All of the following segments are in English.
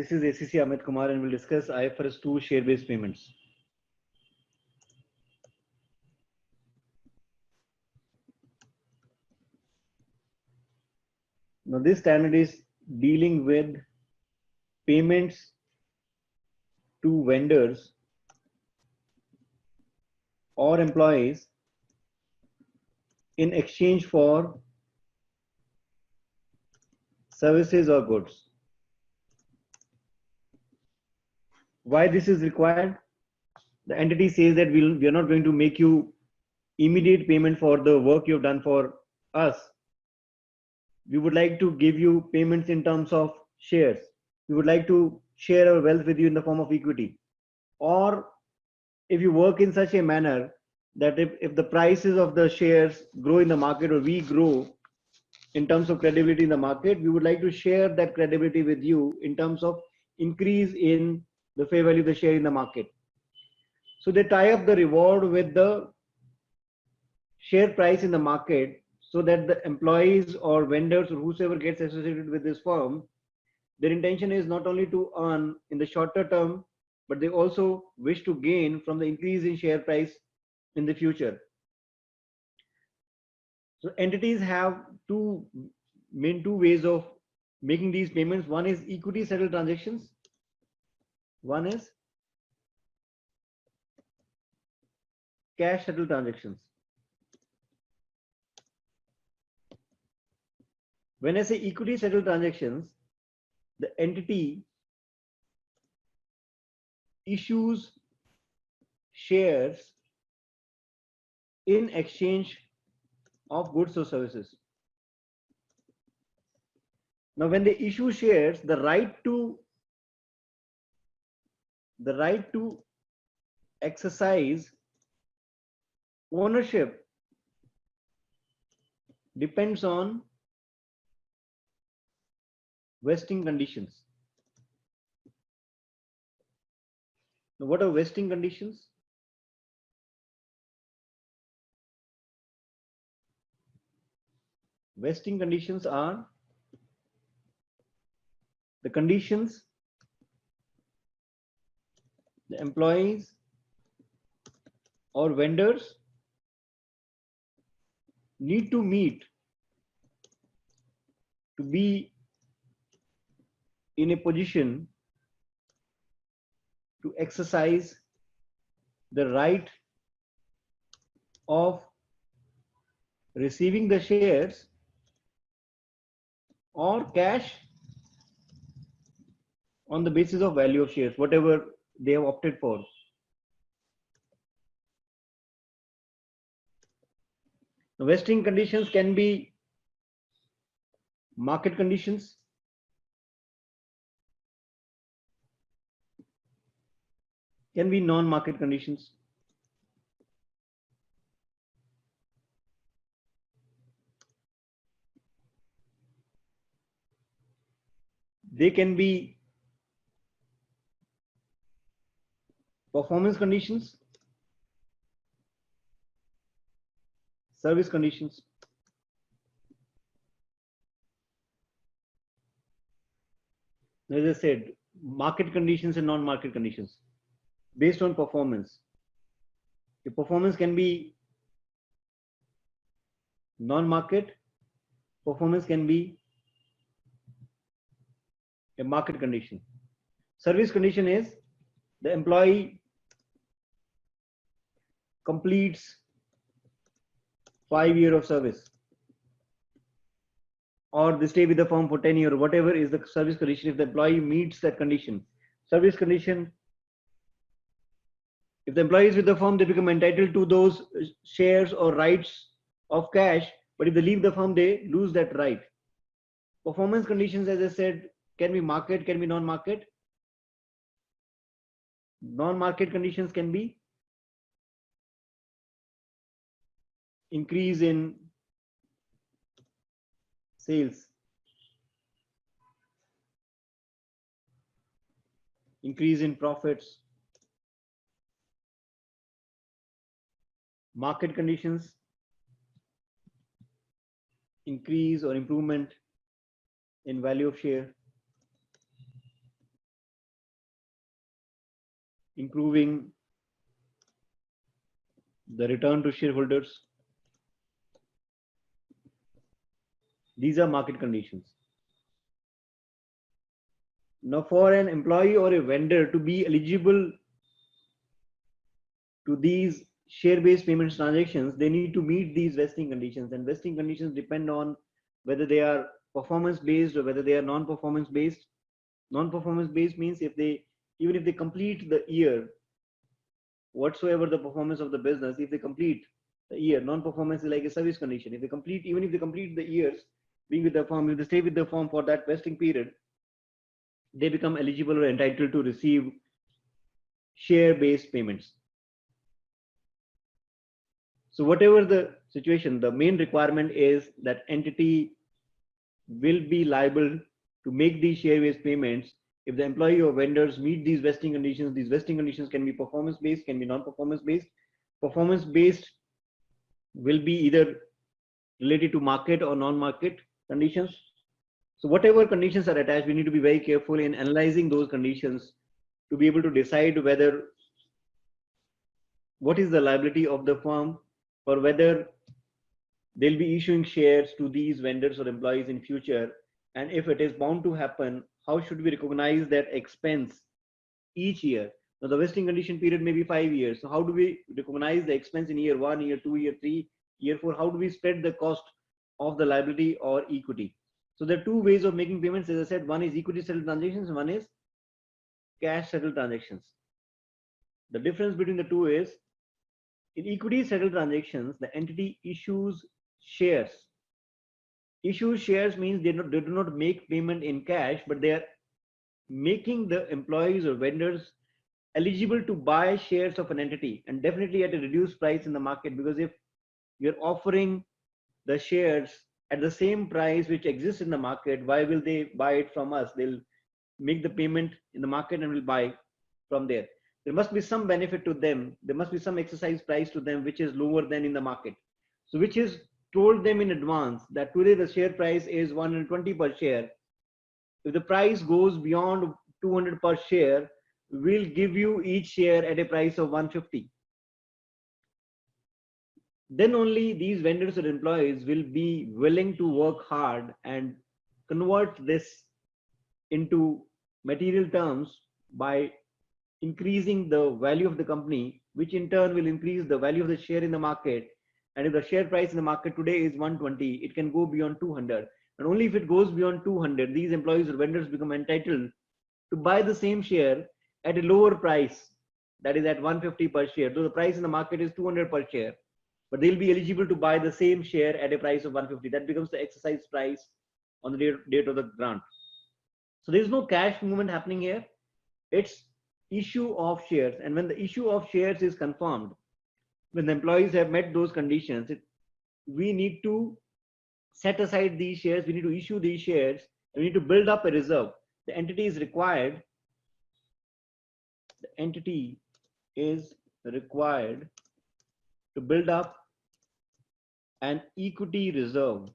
This is ACC Amit Kumar and we'll discuss IFRS 2 share-based payments. Now this standard is dealing with payments to vendors or employees in exchange for services or goods. Why this is required? The entity says that we are not going to make you immediate payment for the work you've done for us. We would like to give you payments in terms of shares. We would like to share our wealth with you in the form of equity. Or if you work in such a manner that if the prices of the shares grow in the market or we grow in terms of credibility in the market, we would like to share that credibility with you in terms of increase in the fair value of the share in the market. So they tie up the reward with the share price in the market so that the employees or vendors or whosoever gets associated with this firm, their intention is not only to earn in the shorter term, but they also wish to gain from the increase in share price in the future. So entities have two ways of making these payments. One is equity settled transactions. One is cash settled transactions. When I say equity settled transactions, the entity issues shares in exchange of goods or services. Now, when they issue shares, the right to exercise ownership depends on vesting conditions. Now, what are vesting conditions? Vesting conditions are the conditions the employees or vendors need to meet to be in a position to exercise the right of receiving the shares or cash on the basis of value of shares, whatever they have opted for. The vesting conditions can be market conditions, can be non-market conditions. They can be performance conditions, service conditions. As I said, market conditions and non-market conditions based on performance. The performance can be non-market, performance can be a market condition. Service condition is the employee completes 5 years of service, or they stay with the firm for 10 years, or whatever is the service condition. If the employee meets that condition, service condition, if the employee is with the firm, they become entitled to those shares or rights of cash, but if they leave the firm, they lose that right. Performance conditions, as I said, can be market, can be non-market. Non-market conditions can be increase in sales, increase in profits. Market conditions, increase or improvement in value of share. improving the return to shareholders. These are market conditions. Now, for an employee or a vendor to be eligible to these share-based payments transactions, they need to meet these vesting conditions, and vesting conditions depend on whether they are performance based or whether they are non-performance based. Non-performance based means even if they complete the year, whatsoever the performance of the business, if they complete the year, non-performance is like a service condition. If they complete, even if they complete the years being with the firm, if they stay with the firm for that vesting period, they become eligible or entitled to receive share-based payments. So whatever the situation, the main requirement is that entity will be liable to make these share-based payments if the employee or vendors meet these vesting conditions. These vesting conditions can be performance-based, can be non-performance-based. Performance-based will be either related to market or non-market conditions. So whatever conditions are attached, we need to be very careful in analyzing those conditions to be able to decide whether what is the liability of the firm, or whether they'll be issuing shares to these vendors or employees in future. And if it is bound to happen, how should we recognize that expense each year? Now the vesting condition period may be 5 years. So how do we recognize the expense in year 1, year 2, year 3, year 4? How do we spread the cost of the liability or equity? So there are two ways of making payments. As I said, one is equity settled transactions, one is cash settled transactions. The difference between the two is, in equity settled transactions, the entity issues shares. Issues shares means they do not make payment in cash, but they are making the employees or vendors eligible to buy shares of an entity, and definitely at a reduced price in the market. Because if you're offering the shares at the same price which exists in the market, why will they buy it from us? They'll make the payment in the market and will buy from there. There must be some benefit to them. There must be some exercise price to them which is lower than in the market. So which is told them in advance that today the share price is 120 per share. If the price goes beyond 200 per share, we'll give you each share at a price of 150. Then only these vendors or employees will be willing to work hard and convert this into material terms by increasing the value of the company, which in turn will increase the value of the share in the market. And if the share price in the market today is 120, it can go beyond 200. And only if it goes beyond 200, these employees or vendors become entitled to buy the same share at a lower price, that is at 150 per share. So the price in the market is 200 per share, but they'll be eligible to buy the same share at a price of 150. That becomes the exercise price on the date of the grant. So there is no cash movement happening here. It's issue of shares. And when the issue of shares is confirmed, when the employees have met those conditions, we need to set aside these shares, we need to issue these shares, and we need to build up a reserve. The entity is required to build up an equity reserve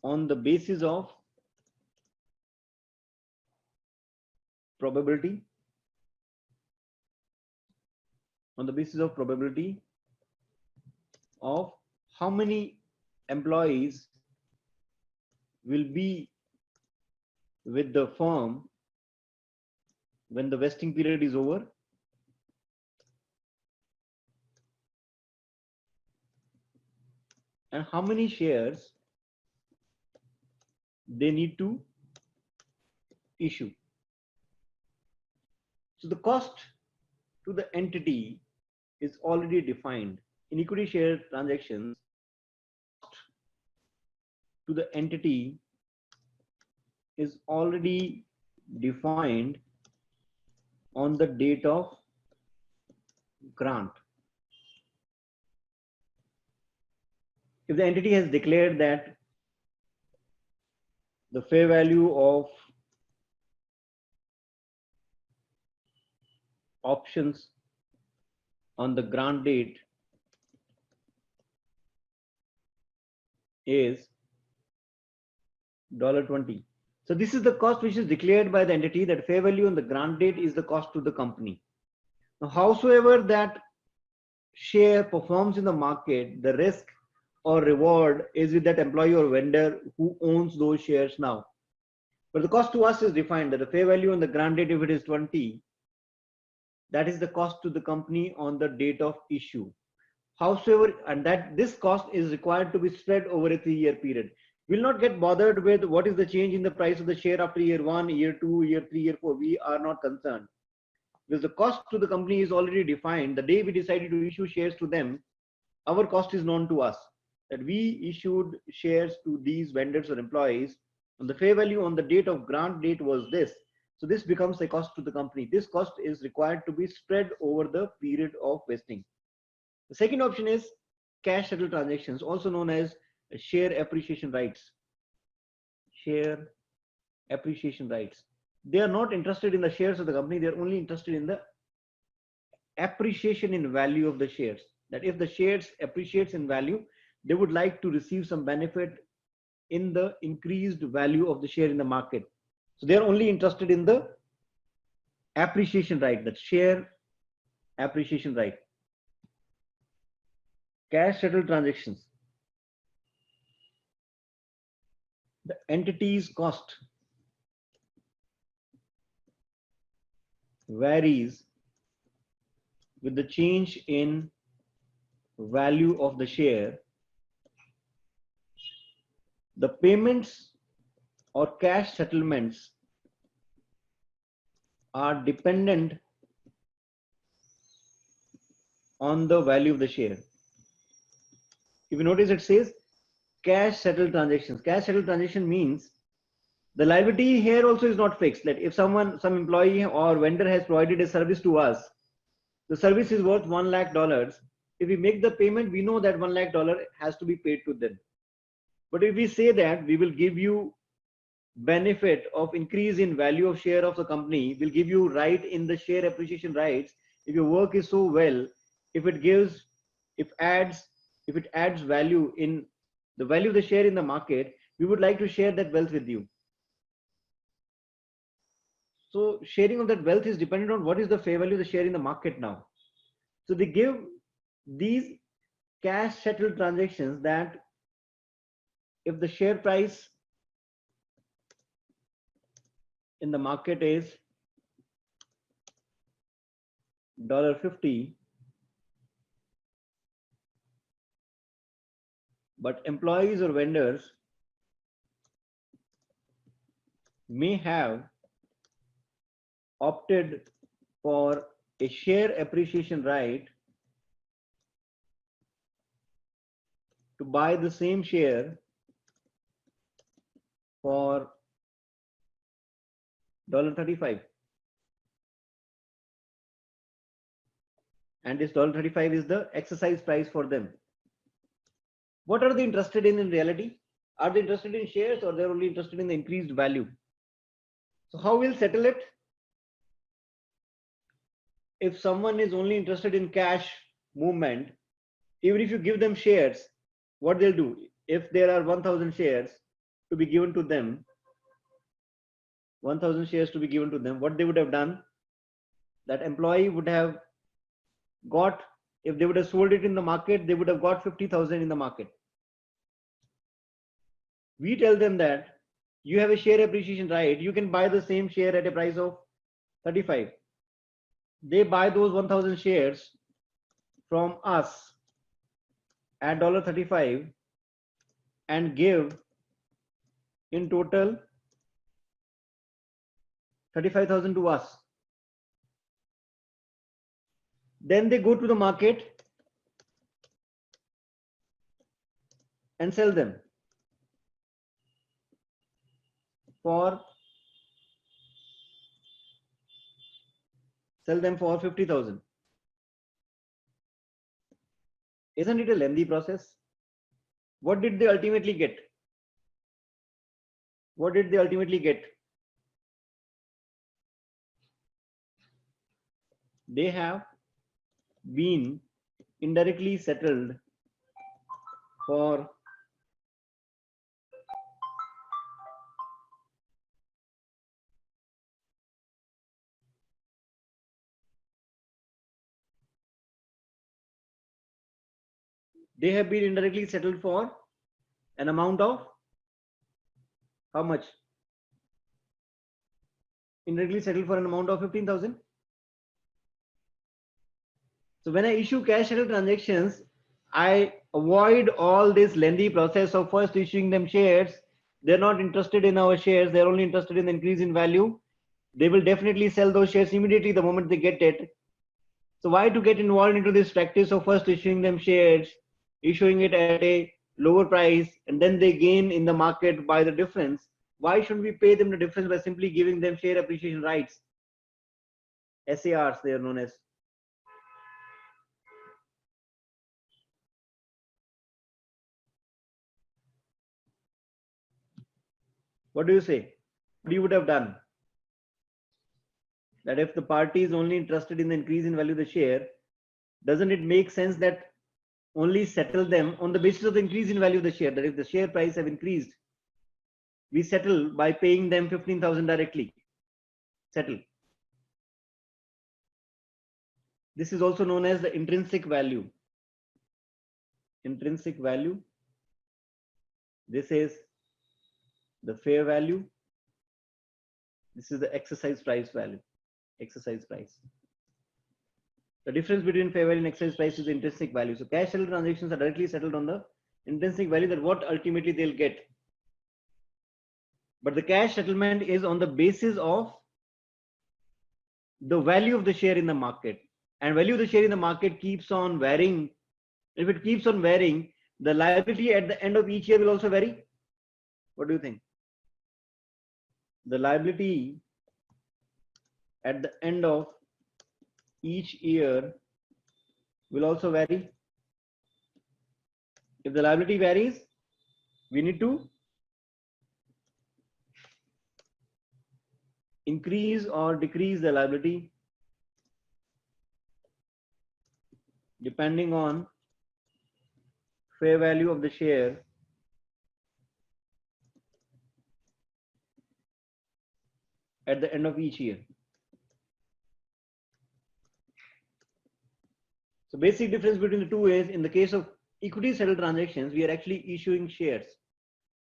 on the basis of probability, of how many employees will be with the firm when the vesting period is over, and how many shares they need to issue. So the cost to the entity is already defined. In equity share transactions, cost to the entity is already defined on the date of grant. If the entity has declared that the fair value of options on the grant date is $20. So this is the cost which is declared by the entity, that fair value on the grant date is the cost to the company. Now, howsoever that share performs in the market, the risk or reward is with that employee or vendor who owns those shares now. But the cost to us is defined that the fair value on the grant date, if it is 20, that is the cost to the company on the date of issue. Howsoever, and that this cost is required to be spread over a 3-year period. We'll not get bothered with what is the change in the price of the share after year 1, year 2, year 3, year 4. We are not concerned, because the cost to the company is already defined. The day we decided to issue shares to them, our cost is known to us, that we issued shares to these vendors or employees, and the fair value on the date of grant date was this. So this becomes a cost to the company. This cost is required to be spread over the period of vesting. The second option is cash settled transactions, also known as share appreciation rights. Share appreciation rights. They are not interested in the shares of the company. They are only interested in the appreciation in value of the shares. That if the shares appreciates in value, they would like to receive some benefit in the increased value of the share in the market. So they are only interested in the appreciation right, that share appreciation right. Cash settled transactions. The entity's cost varies with the change in value of the share. The payments or cash settlements are dependent on the value of the share. If you notice, it says cash settled transactions. Cash settled transaction means the liability here also is not fixed. That if some employee or vendor has provided a service to us, the service is worth $1 lakh. If we make the payment, we know that $1 lakh has to be paid to them. But if we say that we will give you benefit of increase in value of share of the company, will give you right in the share appreciation rights, if your work is so well, if it adds value in the value of the share in the market, we would like to share that wealth with you. So sharing of that wealth is dependent on what is the fair value of the share in the market now. So they give these cash settled transactions that if the share price in the market is $50, but employees or vendors may have opted for a share appreciation right to buy the same share for $35, and this $35 is the exercise price for them. What are they interested in reality? Are they interested in shares, or they're only interested in the increased value? So how we'll settle it? If someone is only interested in cash movement, even if you give them shares, what they'll do, if there are 1,000 shares to be given to them, 1,000 shares to be given to them, what they would have done, that employee would have got, if they would have sold it in the market, they would have got 50,000 in the market. We tell them that you have a share appreciation right, you can buy the same share at a price of 35. They buy those 1,000 shares from us at $35 and give in total 35,000 to us. Then they go to the market and sell them for 50,000. Isn't it a lengthy process? What did they ultimately get? What did they ultimately get? They have been indirectly settled for They have been indirectly settled for an amount of how much? Indirectly settled for an amount of 15,000. So when I issue cash settled transactions, I avoid all this lengthy process of first issuing them shares. They're not interested in our shares. They're only interested in the increase in value. They will definitely sell those shares immediately the moment they get it. So why to get involved into this practice of first issuing them shares, issuing it at a lower price, and then they gain in the market by the difference? Why should we pay them the difference by simply giving them share appreciation rights? SARs, they are known as. What do you say? What you would have done? That if the party is only interested in the increase in value of the share, doesn't it make sense that only settle them on the basis of the increase in value of the share? That if the share price have increased, we settle by paying them 15,000 directly. Settle. This is also known as the intrinsic value. Intrinsic value. This is the fair value. This is the exercise price value. Exercise price. The difference between fair value and exercise price is the intrinsic value. So cash settled transactions are directly settled on the intrinsic value, that what ultimately they'll get. But the cash settlement is on the basis of the value of the share in the market. And value of the share in the market keeps on varying. If it keeps on varying, the liability at the end of each year will also vary. What do you think? The liability at the end of each year will also vary. If the liability varies, we need to increase or decrease the liability depending on fair value of the share at the end of each year. So basic difference between the two is, in the case of equity settled transactions, we are actually issuing shares.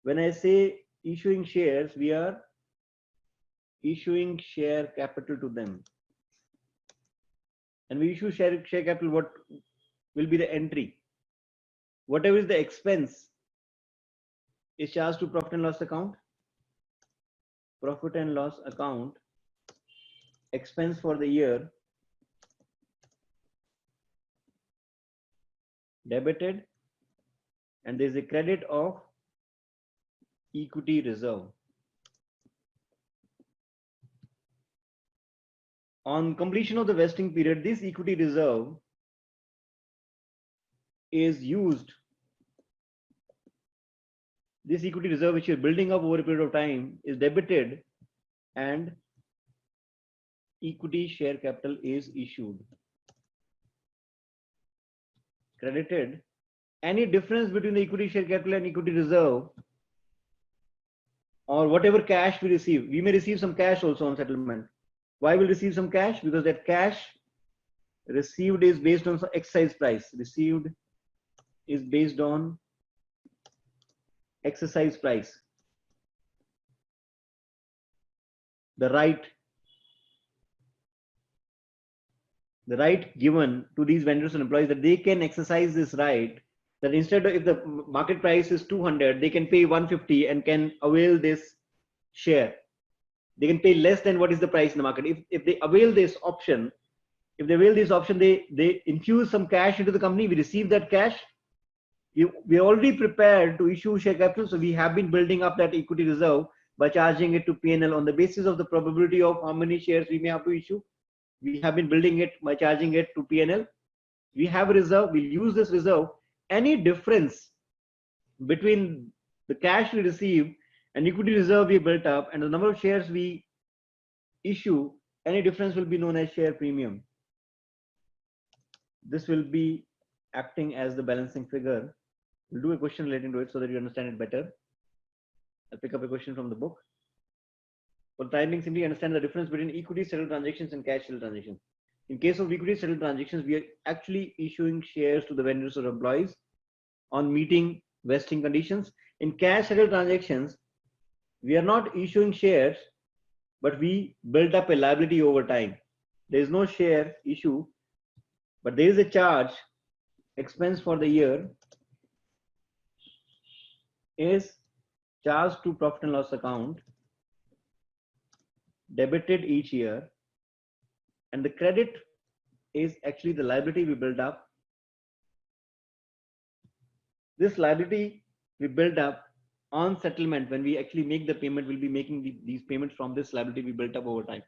When I say issuing shares, we are issuing share capital to them. And we issue share capital, what will be the entry? Whatever is the expense is charged to profit and loss account. Profit and loss account, expense for the year, debited, and there is a credit of equity reserve. On completion of the vesting period, this equity reserve is used. This equity reserve, which you're building up over a period of time, is debited and equity share capital is issued. Credited. Any difference between the equity share capital and equity reserve, or whatever cash we receive, we may receive some cash also on settlement. Why will receive some cash? Because that cash received is based on exercise price. Received is based on exercise price. The right given to these vendors and employees, that they can exercise this right, that instead of, if the market price is 200, they can pay 150 and can avail this share. They can pay less than what is the price in the market. If they avail this option, they infuse some cash into the company. We receive that cash. We are already prepared to issue share capital, so we have been building up that equity reserve by charging it to P&L on the basis of the probability of how many shares we may have to issue. We have been building it by charging it to P&L. We have a reserve. We'll use this reserve. Any difference between the cash we receive and equity reserve we built up and the number of shares we issue, any difference will be known as share premium. This will be acting as the balancing figure. We'll do a question relating to it so that you understand it better. I'll pick up a question from the book. For the time being, simply understand the difference between equity settled transactions and cash settled transactions. In case of equity settled transactions, we are actually issuing shares to the vendors or employees. on meeting vesting conditions. In cash settled transactions, we are not issuing shares, but we build up a liability over time. There is no share issue, but there is a charge expense for the year is charged to profit and loss account, debited each year, and the credit is actually the liability we build up. This liability we build up on settlement. When we actually make the payment, we'll be making these payments from this liability we built up over time.